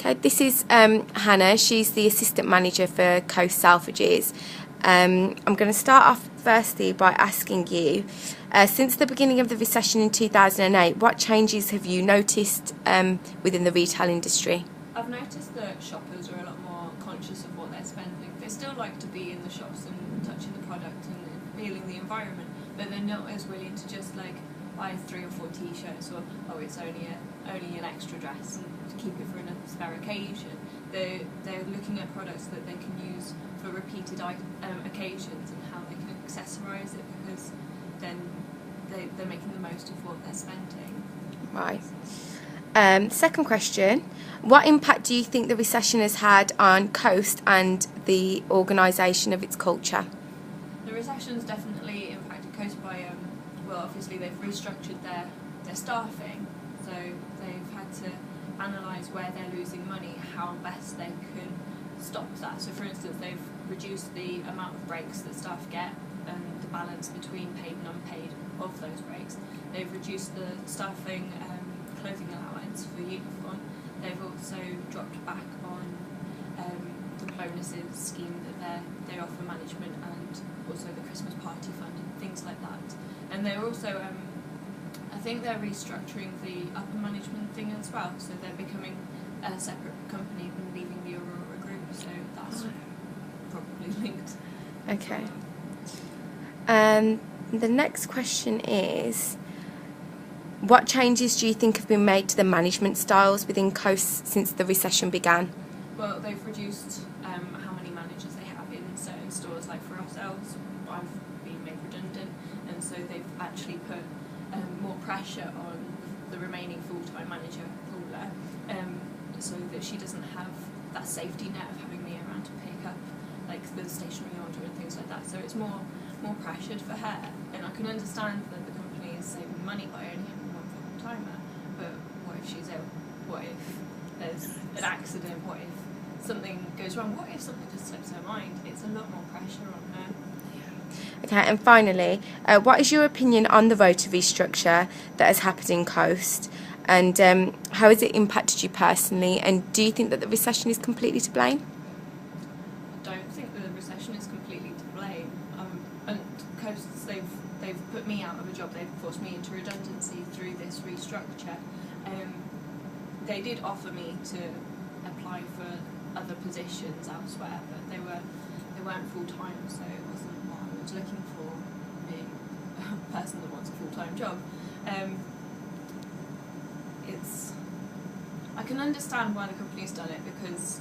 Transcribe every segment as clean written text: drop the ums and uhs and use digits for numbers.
Okay, this is Hannah. She's the assistant manager for Coast Selfridges. I'm going to start off firstly by asking you, since the beginning of the recession in 2008, what changes have you noticed within the retail industry? I've noticed that shoppers are a lot more conscious of what they're spending. They still like to be in the shops and touching the product and feeling the environment, but they're not as willing to just like buy 3 or 4 t-shirts or it's only an extra dress and to keep it for a spare occasion. They're looking at products that they can use for repeated occasions and how they can accessorise it, because then they're making the most of what they're spending. Right. Second question, what impact do you think the recession has had on Coast and the organisation of its culture? The recession's definitely impacted Coast by, obviously they've restructured their staffing, so they've had to analyse where they're losing money, how best they can stop that. So for instance, they've reduced the amount of breaks that staff get and the balance between paid and unpaid of those breaks. They've reduced the staffing clothing allowance for uniform. They've also dropped back on the bonuses scheme that they offer management, and also the Christmas party fund and things like that. And they're also, I think they're restructuring the upper management thing as well, so they're becoming a separate company and leaving the Aurora group, so that's probably linked. Okay. The next question is, what changes do you think have been made to the management styles within Coast since the recession began? Well, they've reduced how many managers they have in certain stores. Like for ourselves, I've been made redundant, and so they've actually put more pressure on the remaining full-time manager, Paula, so that she doesn't have that safety net of having me around to pick up like the stationery order and things like that. So it's more pressured for her, and I can understand that the company is saving money by only having one full-timer, but what if she's ill? What if there's an accident? What if something goes wrong? What if something just slips her mind? It's a lot more pressure on her. Okay, and finally, what is your opinion on the rota restructure that has happened in Coast, and how has it impacted you personally, and do you think that the recession is completely to blame? I don't think the recession is completely to blame. And Coast, they've put me out of a job. They've forced me into redundancy through this restructure. They did offer me to apply for other positions elsewhere, but they weren't full time, so it wasn't what I was looking for, being a person that wants a full-time job. I can understand why the company's done it, because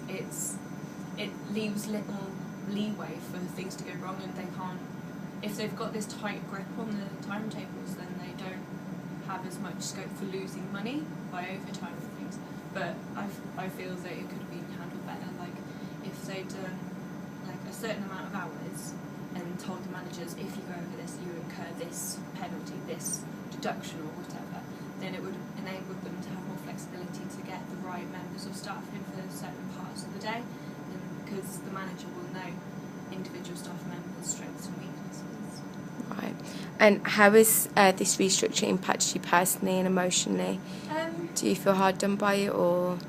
it leaves little leeway for things to go wrong, and they can't, if they've got this tight grip on the timetables, then they don't have as much scope for losing money by overtime and things. But I feel that it could have been handled better, like if they'd done like a certain amount of hours and told the managers, if you go over this, you incur this penalty, this deduction or whatever, then it would enable them to have more flexibility to get the right members of staff in for certain parts of the day, and because the manager will know individual staff members' strengths and weaknesses. Right. And how has this restructure impacted you personally and emotionally? Do you feel hard done by it, or?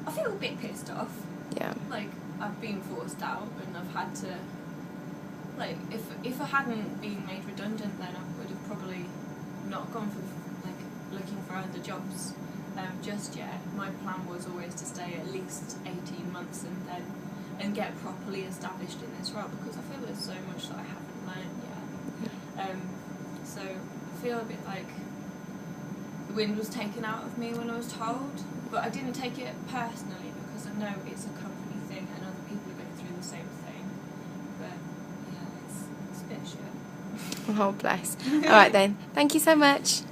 I feel a bit pissed off. Yeah. Like, I've been forced out, and I've had to, like, if I hadn't been made redundant, then I would have probably not gone for, like, looking for other jobs just yet. My plan was always to stay at least 18 months and get properly established in this role, because I feel there's so much that I haven't learned yet. So I feel a bit like the wind was taken out of me when I was told, but I didn't take it personally, because I know it's a company thing and other people are going through the same thing. But yeah, it's a bit shit. Oh, bless. All right then. Thank you so much.